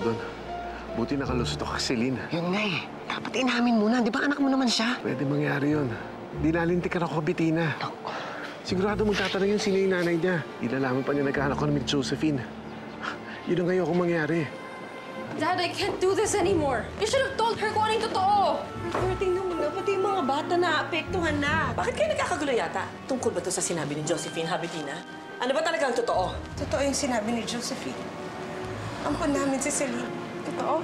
doon. Buti nakalusot ako kay Celine. Yun nga eh. Dapat inamin muna. Di ba anak mo naman siya? Pwede mangyari yun. Di nalintikan ako kay Bettina. Sigurado magtatanong yun sino yung nanay niya. Ilalaman pa niya nagkaanak ko ni Josephine. Yun ang ngayon kung mangyari. Dad, I can't do this anymore. You should have told her kung anong totoo. Pero tingnan mo na, pati yung mga bata na apektuhan na. Bakit kayo nagkakagulo yata? Tungkol ba to sa sinabi ni Josephine, Bettina? Ano ba talagang totoo? Totoo yung sinabi ni Josephine. Ampun namin si Celine. Totoo?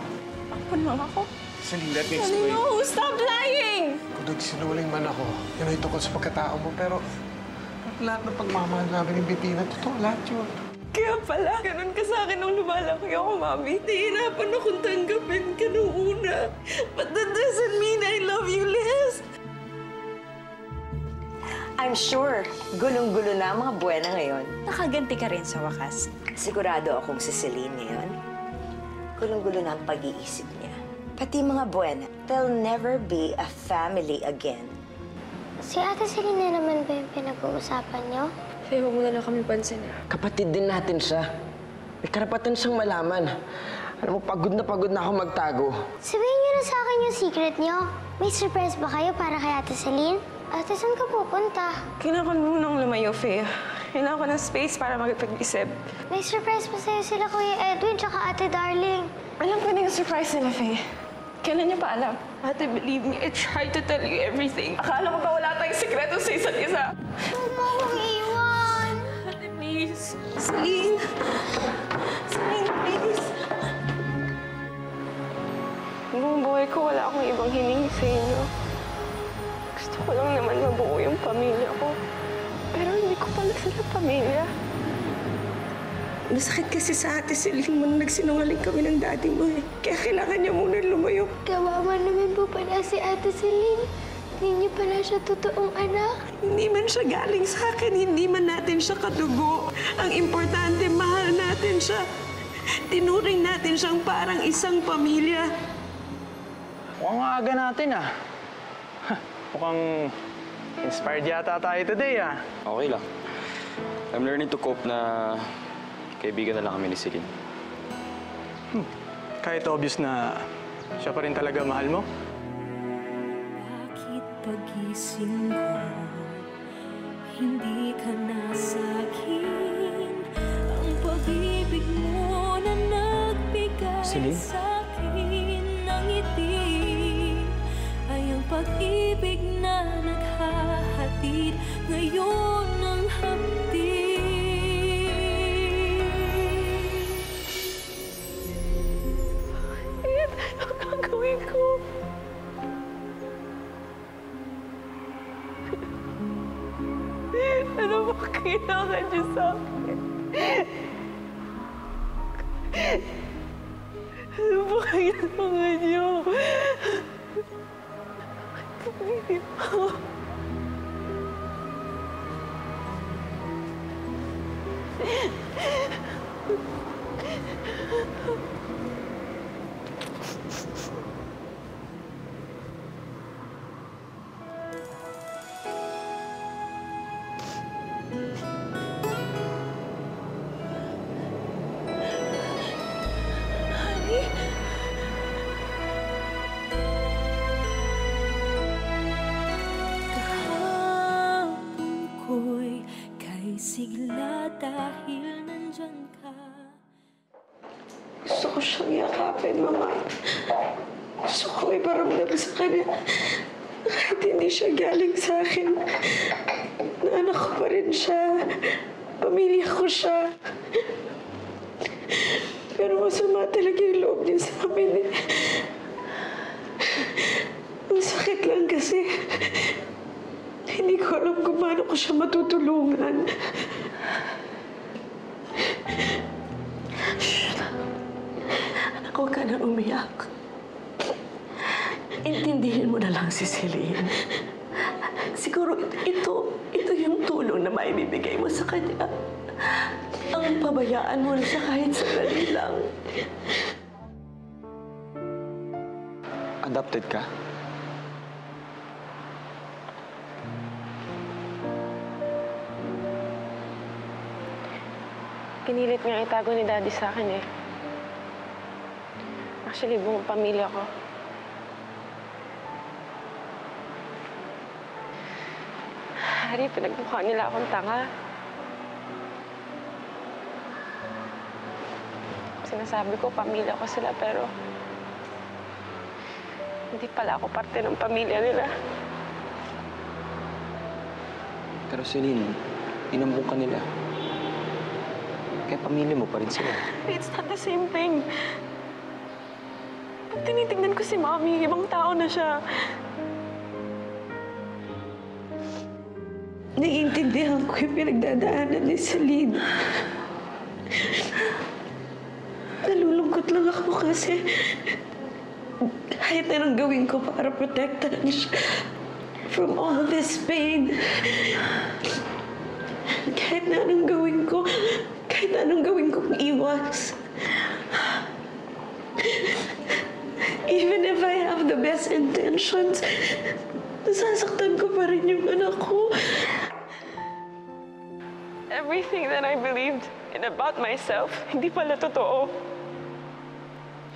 Ampun lang ako. Celine, let me explain. No, stop lying! Kung nagsinungaling man ako, yun ay tungkol sa pagkatao mo, pero lahat ng pagmamahal namin ng Bettina, totoo lahat yun. Kaya pala, ganun ka sa akin nung lumalaki ako, Mami. Nahihirapan akong tanggapin ka nung una. But that doesn't mean I love you less. I'm sure, gulong-gulo na ang mga buwena ngayon. Nakaganti ka rin sa wakas. Sigurado akong si Celine ngayon. Gulong-gulo na ang pag-iisip niya. Pati mga buwena, they'll never be a family again. Si Ate Celine na naman ba yung pinag-uusapan niyo? Faye, huwag mo na lang kami pansinin. Kapatid din natin siya. May karapatan siyang malaman. Alam mo, pagod na ako magtago. Sabihin niyo na sa akin yung secret niyo. May surprise ba kayo para kay Ate Celine? Ate, saan ka pupunta? Kailangan ko munang lumayo, Faye. Kailangan ko ng space para makipag-isip. May surprise pa sa'yo sila Kuya Edwin tsaka Ate Darling. Alam ko na yung surprise nila, Faye. Kailan niya pa alam? Ate, believe me, I tried to tell you everything. Akala ko ba wala tayong sikreto sa isa't isa? Huwag mo akong iwan. Ate, please. Celine. Celine, please. Buong buhay ko, wala akong ibang hiningi sa inyo. Gusto ko lang naman mabuo yung pamilya ko. Pero hindi ko pala sila pamilya. Masakit kasi sa Ate Celine mo nung nagsinungaling kami ng daddy mo eh. Kaya kailangan niya muna lumayo. Kawawa naman po pala si Ate Celine. Hindi niyo pala siya totoong anak. Hindi man siya galing sa akin, hindi man natin siya kadugo. Ang importante, mahal natin siya. Tinuring natin siyang parang isang pamilya. Mukhang aga natin ah. Mukhang inspired yata tayo today ah. Okay lang. I'm learning to cope na kaibigan na lang kami ni Celine. Kahit obvious na siya pa rin talaga mahal mo? Bakit pagising ko, hindi ka na sa'kin? Ang pag-ibig mo na nagbigay sa'kin ng ngiti ay ang pag-ibig na naghahatid ngayon ng hapdi. Ang gagawin ko? Ano ba kailangan niyo sa akin? Ano ba kailangan niyo? Bakit po? Sigla dahil nandyan ka. Gusto ko siyang yakapin, Mama. Gusto ko iparamdam sa kanya. Kahit hindi siya galing sa akin, na anak ko pa rin siya. Pamilya ko siya. Pero masama talaga yung loob niya sa amin eh. Ang sakit lang kasi. Hindi ko alam kung paano ko siya matutulungan. Anak, huwag ka na umiyak. Intindihin mo na lang si Celine. Siguro ito yung tulong na maibibigay mo sa kanya. Ang pabayaan mo na siya kahit sandali lang. Adopted ka? Pinilit nga itago ni Daddy sa akin eh. Actually, buong pamilya ko. Harry, pinagmukha nila akong tanga. Sinasabi ko, pamilya ko sila, pero hindi pala ako parte ng pamilya nila. Pero Celine, inambong ka nila. Kaya pamilya mo pa rin sila. It's not the same thing. Pag tinitingnan ko si Mami, ibang tao na siya. Naiintindihan ko yung pinagdadaanan ni Celine. Nalulungkot lang ako kasi kahit anong gawin ko para protektahan siya from all this pain. Kahit anong gawin ko kong iwas. Even if I have the best intentions, nasasaktan ko pa rin yung anak ko. Everything that I believed in about myself, hindi pala totoo.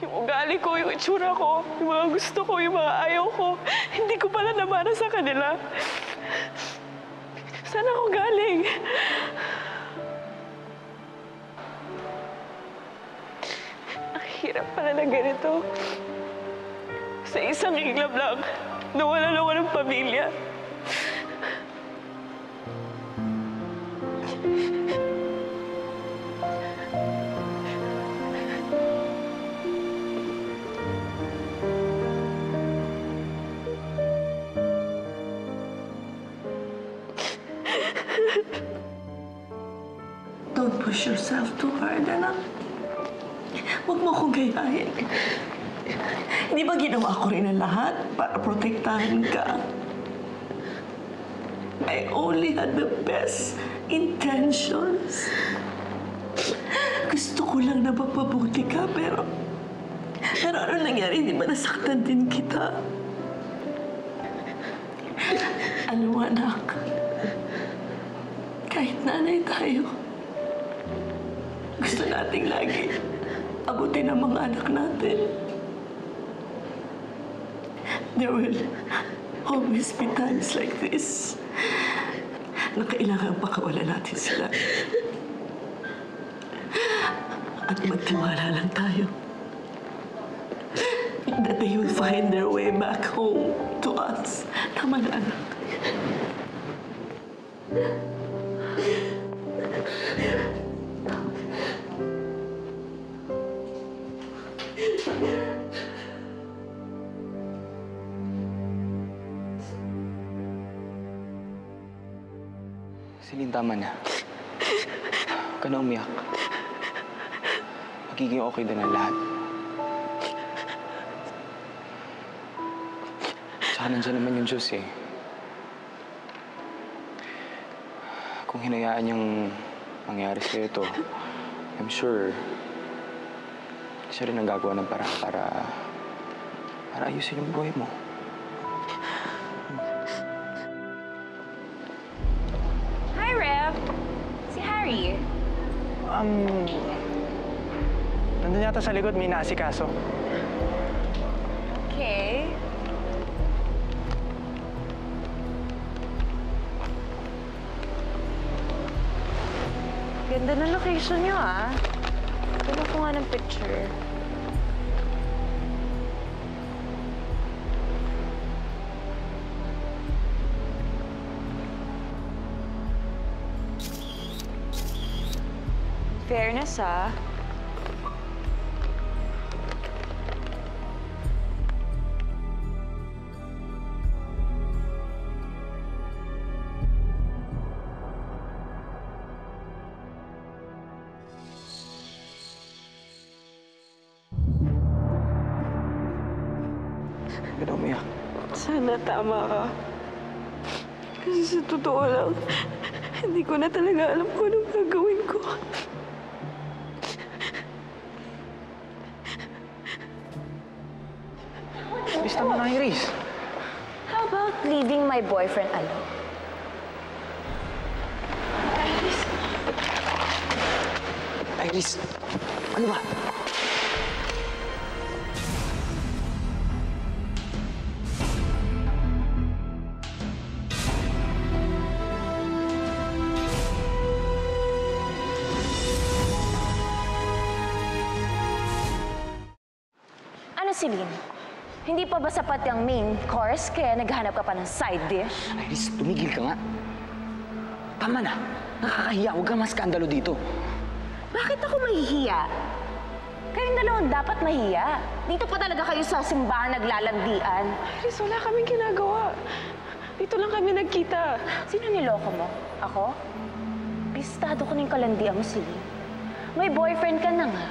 Yung ugali ko, yung itsura ko, yung mga gusto ko, yung mga ayaw ko, hindi ko pala namana sa kanila. Saan ako galing? Ang hirap pala na ganito. Sa isang iglap lang, nawalan ako ng pamilya. Don't push yourself too hard, anak. Huwag mo akong gayahin. Hindi ba ginawa ko rin ang lahat para protektahan ka? I only had the best intentions. Gusto ko lang na mapabuti ka, pero ano nangyari? Hindi ba nasaktan din kita? Alam mo, anak, kahit nanay tayo, gusto nating lagi abutin ang mga anak natin. There will always be times like this na kailangan pakawalan natin sila. At magtiwala lang tayo that they will find their way back home to us. Tama na, anak. Celine, tama na. Huwag ka na umiyak. Magiging okay din ang lahat. Tsaka nandiyan naman yung Diyos eh. Kung hinayaan niyang mangyari sa'yo ito, I'm sure siya rin ang gagawa ng parang para ayusin yung buhay mo. Hi, Rev. Si Harry. Nandun yata sa likod, may naasikaso. Okay. Ganda ng location niyo, ah. Tignan ko nga ng picture. Fairness, ah. Huwag ka na umiyak. Sana tama ka. Kasi sa totoo lang, hindi ko na talaga alam kung anong gagawin ko. Bilis naman, Iris. How about leaving my boyfriend alone? Iris, ano ba? Celine? Hindi pa ba sapat yung main course kaya naghanap ka pa ng side dish? Iris, tumigil ka nga. Tama na. Nakakahiya. Huwag kang maskandalo dito. Bakit ako mahihiya? Kayong dalawang dapat mahiya. Dito pa talaga kayo sa simbahan naglalandian. Iris, wala kaming ginagawa. Dito lang kami nagkita. Sino niloko mo? Ako? Bistado ko na yung kalandian mo, Celine. May boyfriend ka na nga.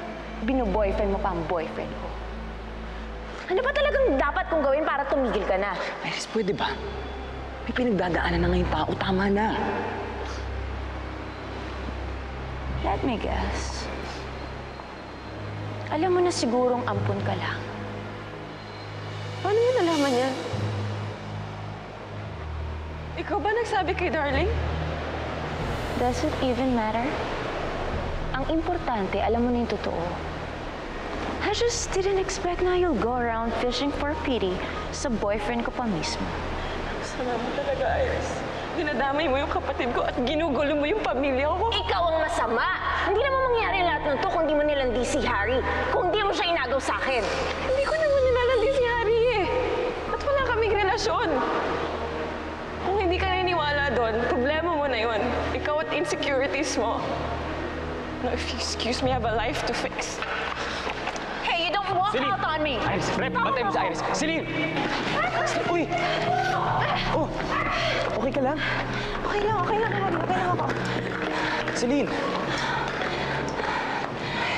Binu-boyfriend mo pa ang boyfriend ko. Ano ba talagang dapat kong gawin para tumigil ka na? Iris, pwede ba? May pinagdadaanan na ngayong tao. Tama na. Let me guess. Alam mo na sigurong ampun ka lang. Paano mo nalaman yan? Ikaw ba nagsabi kay Darling? Does it even matter? Ang importante, alam mo na yung totoo. I just didn't expect na you'll go around fishing for pity sa boyfriend ko pa mismo. Sana mo talaga, Iris. Dinadamay mo yung kapatid ko at ginugulo mo yung pamilya ko. Ikaw ang masama! Hindi naman mangyari lahat ng to kung di mo nilandi si Harry. Kung di mo siya inagaw sa akin. Hindi ko naman nilalandi si Harry eh. At wala kaming relasyon. Kung hindi ka naniniwala doon, problema mo na yun. Ikaw at insecurities mo. No, if you excuse me, I have a life to fix. Hey, you don't walk Celine! out on me! Iris, rep! Patay mo sa Iris! Celine! Uy! Oh! Okay ka lang? Okay lang, Harry. Okay lang ako. Celine!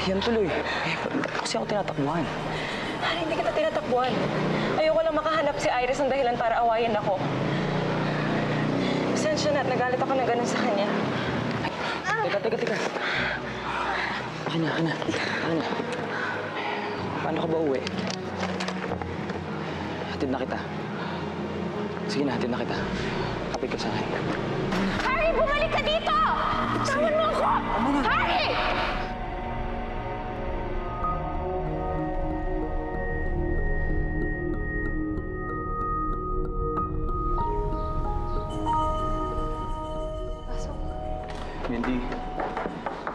Yan tuloy. Kasi ako tinatakbuhan. Harry, hindi kita tinatakbuhan. Ayoko lang makahanap si Iris ng dahilan para awayin ako. Pasensya na at nagalit ako na ganun sa kanya. Teka. Akin na. Paano ka ba uwi? Hatid na kita. Sige na, hatid na kita. Kapit ka sa akin. Harry, bumalik ka dito! Tawan mo ako! Harry! Mindy,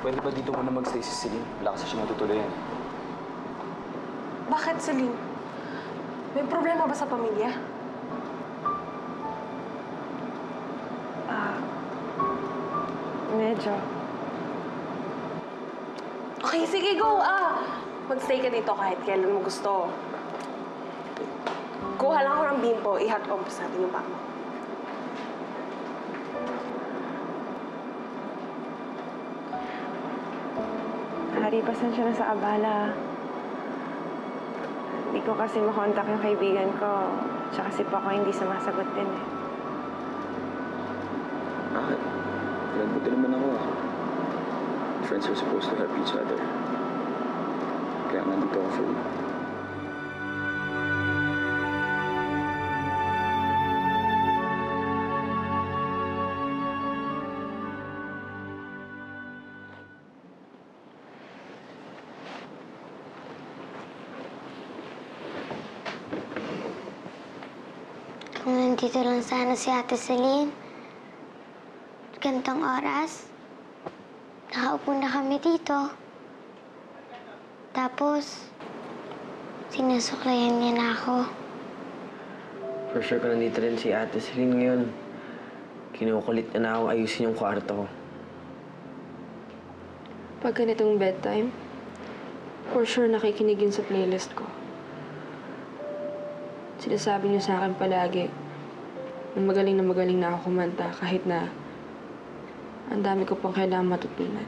pwede ba dito muna magstay si Celine? Wala kasi siya matutuluyan. Bakit, Celine? May problema ba sa pamilya? Medyo. Okay, sige, go! Magstay ka dito kahit kailan mo gusto. Kuha lang ako ng bimpo, i-hot off natin yung pamo. Hari, pasensya na sa abala. Hindi ko kasi makontak yung kaibigan ko. Tsaka si Paco hindi sumasagot din eh. Bakit? Nagbuti naman ako. Friends are supposed to help each other. Kaya nandito ako for you. Kung nandito lang sana si Ate Celine, gantong oras, nakaupo na kami dito. Tapos, sinusuklayan niya na ako. For sure ko nandito rin si Ate Celine ngayon. Kinukulit niya na akong ayusin yung kwarto ko. Pag ganitong bedtime, for sure nakikinigin sa playlist ko. Sinasabi niyo sa akin palagi na magaling na ako kumanta kahit na ang dami ko pang kailangan matutunan.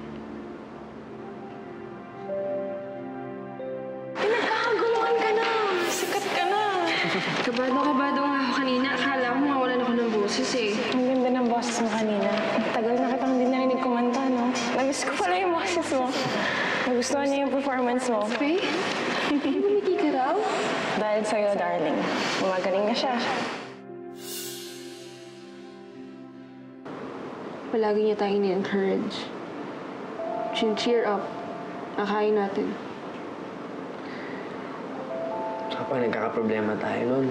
Pinagkakaguluhan ka na! Sikat ka na! Kabado nga ako kanina. Akala ko mawalan ako ng boses eh. Ang ganda ng boses mo kanina. Tagal na kitang hindi narinig kumanta, no? Namiss ko pala yung boses mo. Nagustuhan niya yung performance mo. Faye? Bumiti ka raw? Dahil sa'yo, darling. Gumagaling na siya. Palagi niya tayong ni-encourage. Cheer up. Akayin natin. Kapag nagkakaproblema tayo nun,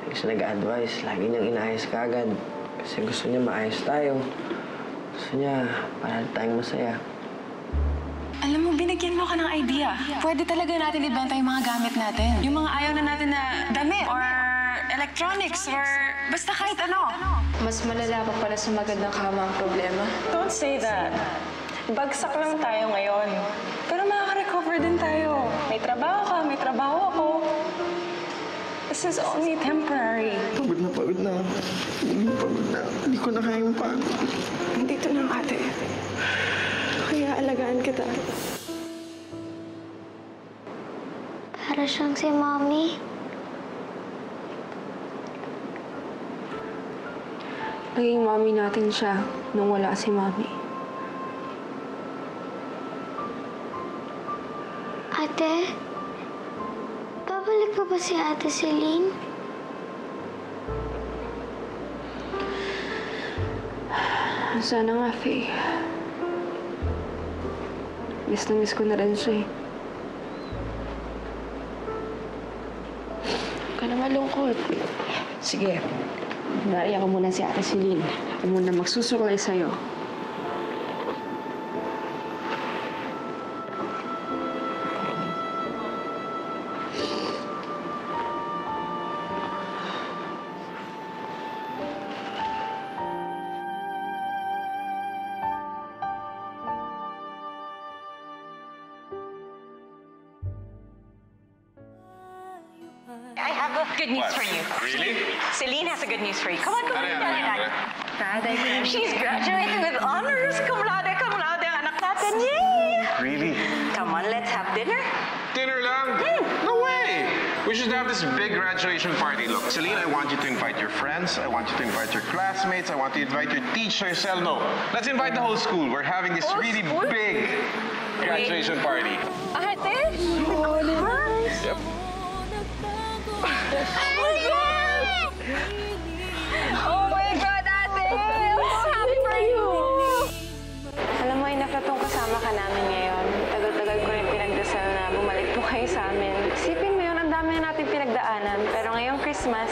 lagi siya nag-advise, lagi niyang inaayos ka agad. Kasi gusto niya maayos tayo. Gusto niya para tayong masaya. Alam mo, binigyan mo ka ng idea. Pwede talaga natin ibenta yung mga gamit natin. Yung mga ayaw na natin na damit or electronics or basta kahit ano. Mas malala pa pala sa magandang kama ang problema. Don't say that. Bagsak lang tayo ngayon. Pero makaka-recover din tayo. May trabaho ka, may trabaho ako. This is only temporary. Pagod na pagod na. Pagod na. Hindi ko na kayang pagod. Nandito lang, ate. Kaya alagaan kita. Para siyang si Mommy. Naging mommy natin siya nung wala si Mommy. Ate, babalik pa ba si Ate Celine? Sana nga, Faye. Miss na miss ko na rin siya eh. Huwag ka na malungkot. Sige. Nariyan ko muna si Ate Celine. Ako muna magsusukulay sa'yo. I have a good news for you. Really? Celine has a good news for you. Come on, come on. Ano? She's graduating with honors. Cum laude, ang anak natin. Yay! Really? Come on, let's have dinner. Dinner lang? No way! We should have this big graduation party. Look, Celine, I want you to invite your friends. I want you to invite your classmates. I want you to invite your teachers. Hell no. Let's invite the whole school. We're having this really big graduation party. Ate? Yep. Oh my God, ate! I'm so happy for you! Alam mo, enough na tong kasama ka namin ngayon. Tagal-tagal ko rin pinagdasal na bumalik po kayo sa amin. Isipin mo yun, ang dami na natin pinagdaanan. Pero ngayong Christmas,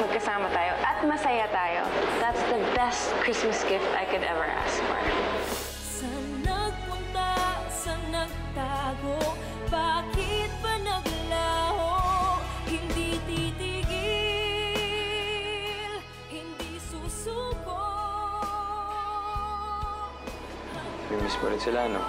magkasama tayo at masaya tayo. That's the best Christmas gift I could ever ask for. Sa nagpunta, sa nagtago, bakit ba naglaho? Hindi titigil, hindi susuko. Miss mo rin sila, no?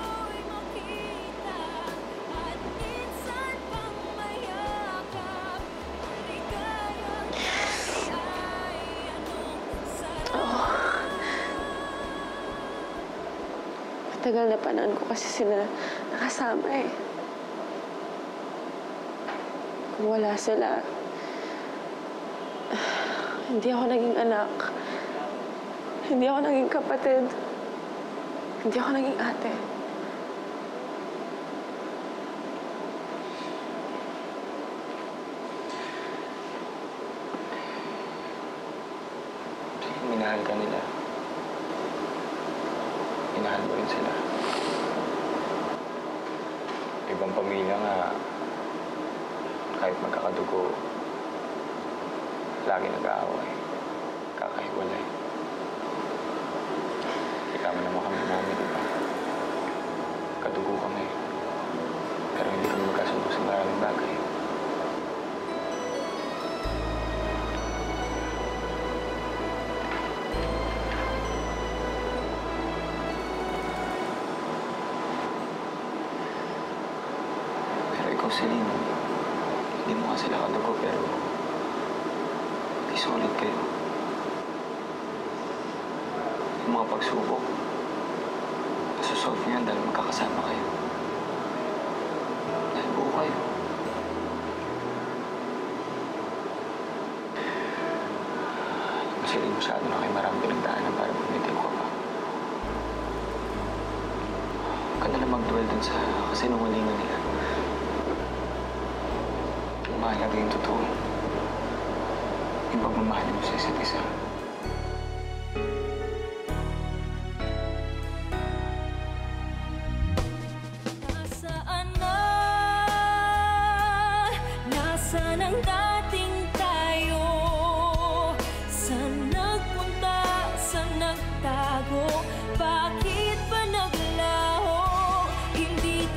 Matagal na panahon ko kasi sila nakasama eh. Kung wala sila, hindi ako naging anak. Hindi ako naging kapatid. Hindi ako naging ate. Minahal ka nila. Minahal mo rin sila. Ibang pamilya nga, kahit magkakadugo, lagi nag-aaway, kakahiwalay. Ikama naman kami namin, di ba? Kadugo kami. Pero hindi kami magkasundo sa maraming bagay. Pero ikaw, Celine, hindi mo nga sila kadugo, pero di solid kayo. Yung mga pagsubok, nasusolve yan dahil magkakasama kayo. Dahil buo kayo. Kasi rin masyado na kayo maraming pinagdaanan para bumitiw ka pa. Huwag ka nalang mag-dwell dun sa kasinungalingan nila. Ang mahalaga yung totoo. Yung pagmamahal mo sa isa't isa. Nasaan na? Nasaan ang dating tayo? Saan nagpunta? Saan nagtago? Bakit ba naglaho? Hindi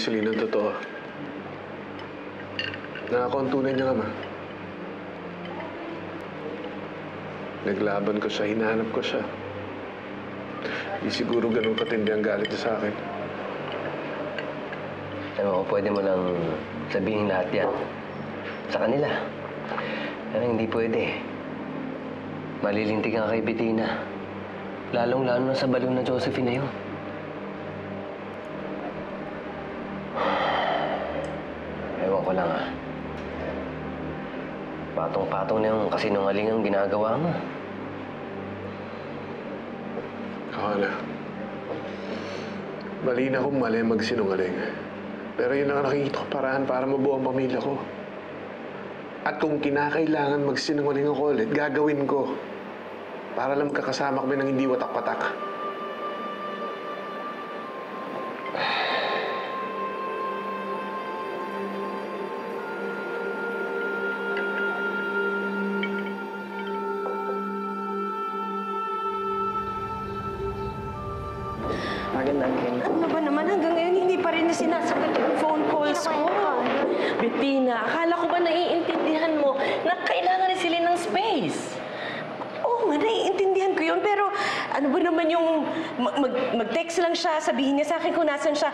Celine ang totoo. Nangako ang tunay niyang ama. Naglaban ko siya, hinahanap ko siya. Di siguro ganun katindi ang galit niya sa akin. Ano, pwede mo lang sabihin lahat yan sa kanila. Pero hindi pwede. Malilintig ka kay Bettina. Lalong-lalo na sa baliw na Josephine na yun. Ewan ko lang Patong-patong na yung kasinungaling ang ginagawa mo. Ako na. Mali na kung mali magsinungaling. Pero yun ang nakikita ko paraan para mabuo ang pamilya ko. At kung kinakailangan magsinungaling ako ulit, gagawin ko. Para lang magkakasama kami ng hindi watak-watak. Ano ba naman hanggang ngayon hindi pa rin na sinasagot yung phone calls ko? Bettina, akala ko ba naiintindihan mo na kailangan ni Celine ng space? Oo nga, naiintindihan ko yun. Pero ano ba naman yung mag-text lang siya, sabihin niya sa akin kung nasan siya.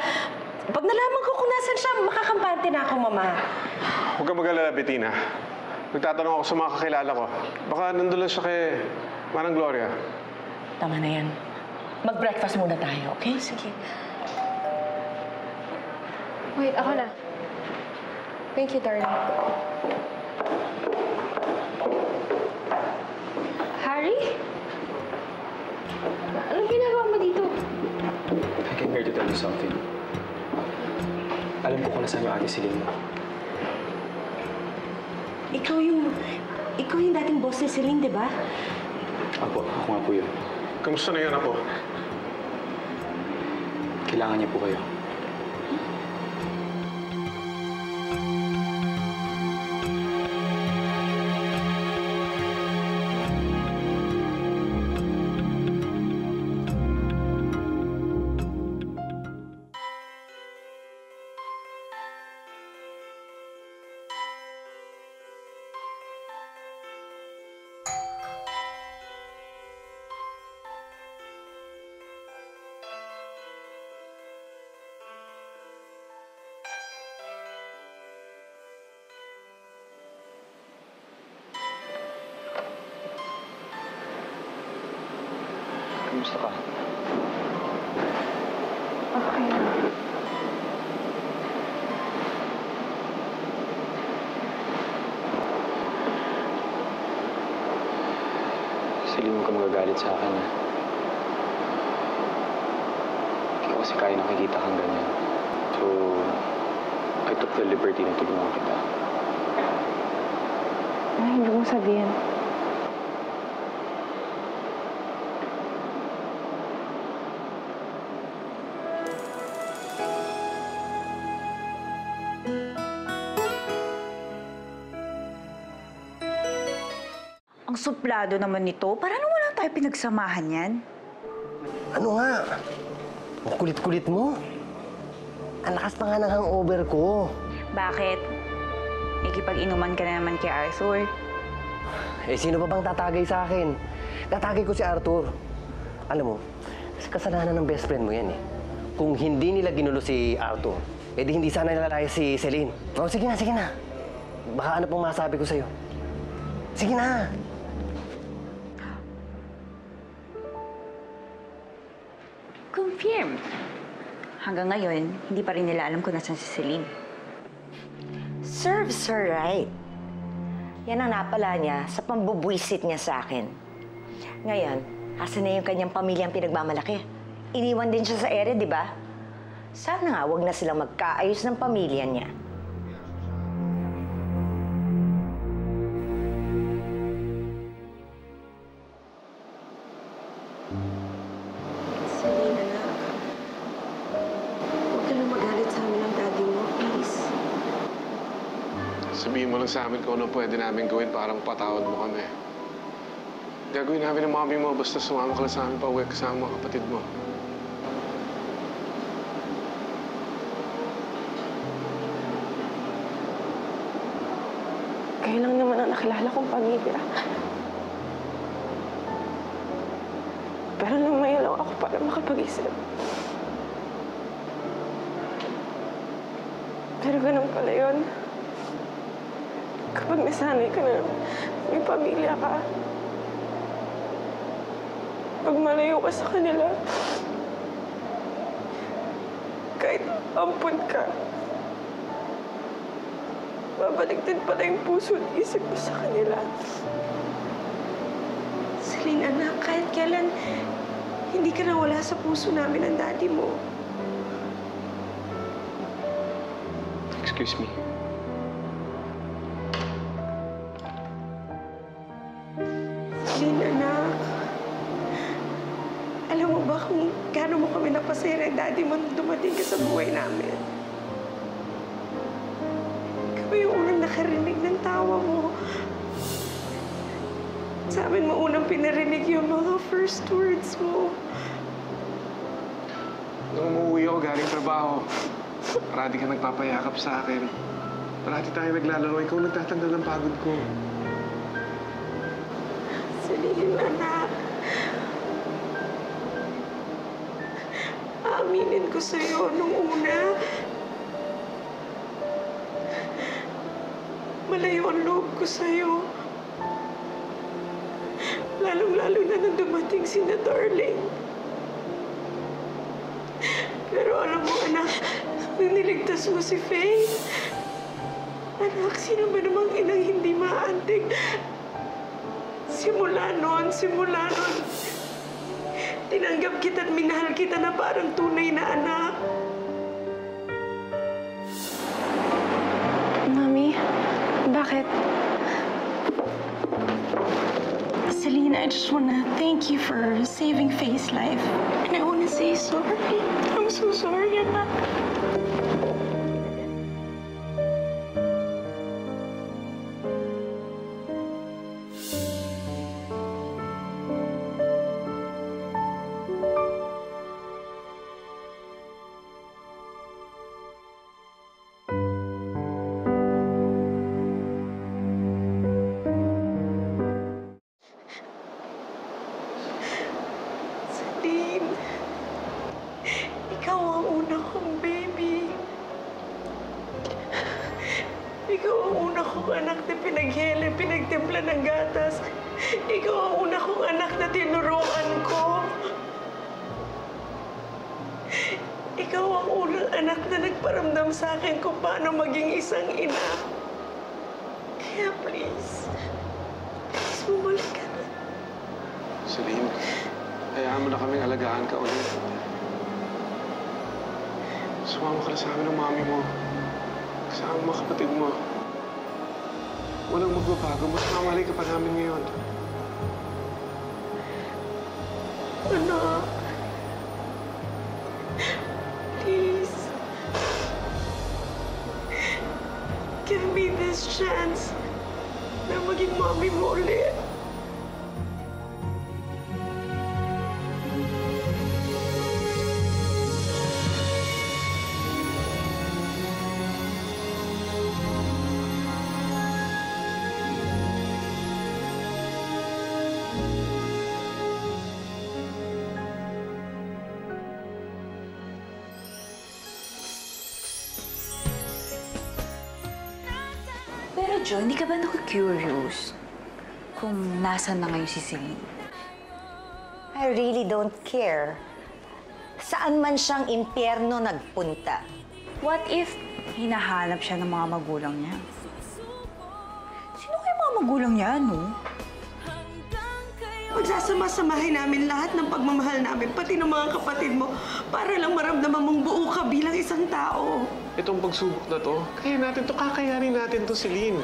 Pag nalaman ko kung nasan siya, makakampante na ako, Mama. Huwag kang mag-alala, Bettina. Nagtatanong ako sa mga kakilala ko. Baka nandun lang siya kay Manang Gloria. Tama na yan. Mag-breakfast muna tayo, okay? Sige. Wait, ako na. Thank you, darling. Harry? Anong ginagawa mo dito? I came here to tell you something. Alam ko kung nasaan yung ate Celine mo. Ikaw yung dating boss ni Celine, di ba? Ako nga po yun. Kamusta na yan ako? Kailangan niya po kayo. Kamusta ka? Okay. Celine, huwag ka magagalit sa akin. Hindi ko kasi kaya nakikita kang ganyan. So, I took the liberty na tulungan kita. Ay, hindi mo sabihin. Ang suplado naman nito. Parang wala tayo pinagsamahan yan. Ano nga? Ang kulit-kulit mo. Ang lakas pa nga ng hangover ko. Bakit? Ikipag-inuman ka na naman kay Arthur. Eh, sino pa bang tatagay sa akin? Tatagay ko si Arthur. Alam mo, kasalanan ng best friend mo yan eh. Kung hindi nila ginulo si Arthur, eh di hindi sana nilalaya si Celine. Oh, sige na. Baka ano pong masabi ko sa'yo. Sige na. Confirm. Hanggang ngayon, hindi pa rin nila alam kung nasan si Celine. Serves her right. Yan ang napala niya sa pambubwisit niya sa akin. Ngayon, asan na yung kanyang pamilyang pinagmamalaki? Iniwan din siya sa ere, di ba? Sana nga, wag na silang magkaayos ng pamilya niya. Celine, anak. Huwag ka na magalit sa amin ng daddy mo, please. Sabihin mo lang sa amin kung ano pwede namin gawin para mapatawad mo kami. Gagawin namin ng mami mo basta sumama ka lang sa amin pa uwi kasama mga kapatid mo. Kayo lang naman ang nakilala kong pamilya. Pero lumayo lang ako para makapag-isip. Pero ganun pala yun. Kapag nasanay ka na may pamilya ka, pag malayo ka sa kanila, kahit ampun ka, babalik din pala yung puso at isip mo sa kanila. Celine, anak, kahit kailan, hindi ka nawala sa puso namin ang daddy mo. Excuse me. Celine, anak. Alam mo ba kung gaano mo kami napasaya ng daddy mo nung dumating ka sa buhay namin? Kami yung unang nakarinig ng tawa mo. Sa amin mo unang pinarinig yung mga first words mo. Nung umuwi ako galing trabaho, parati ka nagpapayakap sa akin. Parati tayo naglalaro, ikaw nagtatanggal ng pagod ko. Celine, anak. Aaminin ko sa'yo nung una. Malayo ang loob ko sa'yo. Lalong-lalo na nung dumating si na Darling. Pero alam mo, anak, nung niligtas mo si Faye, anak, sino ba namang inang hindi maantig? Simula noon, tinanggap kita at minahal kita na parang tunay na anak. Mami, bakit? Celine, I just wanna thank you for saving Faye's life. And I wanna say sorry. I'm so sorry, anak. Celine, ikaw ang una kong baby. Ikaw ang una kong anak na pinaghele, pinagtimpla ng gatas. Ikaw ang una kong anak na tinuruan ko. Ikaw ang unang anak na nagparamdam sa akin kung paano maging isang ina. Kaya please bumalik ka na. Celine, hayaan mo na kaming alagaan ka ulit. Sumama ka na sa amin ng mami mo. Kasama mga kapatid mo. Walang magbabago. Mas mamalay ka pa namin ngayon. Anak, please, give me this chance na maging mami mo ulit. Pero Jo, hindi ka ba naku-curious kung nasan na ngayon si Celine? I really don't care. Saan man siyang impyerno nagpunta. What if hinahanap siya ng mga magulang niya? Sino kayo mga magulang niya, no? Pagsasama-samahin namin lahat ng pagmamahal namin, pati ng mga kapatid mo, para lang maramdaman mong buo ka bilang isang tao. Itong pagsubok na to, kaya natin to, kakayanin natin to, Celine.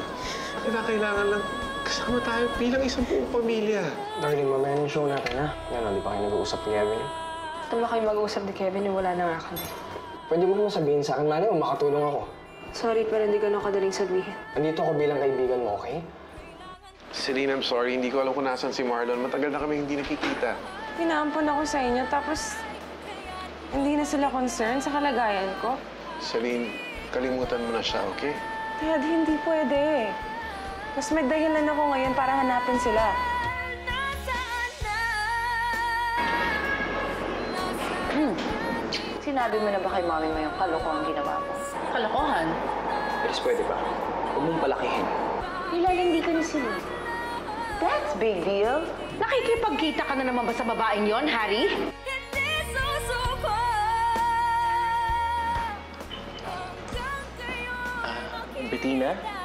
Kailangan lang kasama tayo bilang isang buong pamilya. Darling, mamaya yung show natin, ha? Yan, di pa kayo nag-uusap ni Kevin. Ito ba kayo mag-uusap ni Kevin yung wala na nga kami? Pwede mo naman sabihin sa akin, Manny, o makatulong ako. Sorry, pero hindi ganun kadaling sabihin. Andito ako bilang kaibigan mo, okay? Celine, I'm sorry. Hindi ko alam kung nasan si Marlon. Matagal na kami hindi nakikita. Pinaampon ako sa inyo, tapos hindi na sila concerned sa kalagayan ko. Celine, kalimutan mo na siya, okay? Dad, hindi pwede. Mas may dahilan ako ngayon para hanapin sila. Sinabi mo na ba kay mami mo yung kalokohan ginawa mo? Kalokohan? Please, pwede ba? Huwag mong palakihin. Nilalandi ka ni Celine. That's big deal. Nakikipagkita ka na naman ba sa babaeng yon, Harry? Bettina?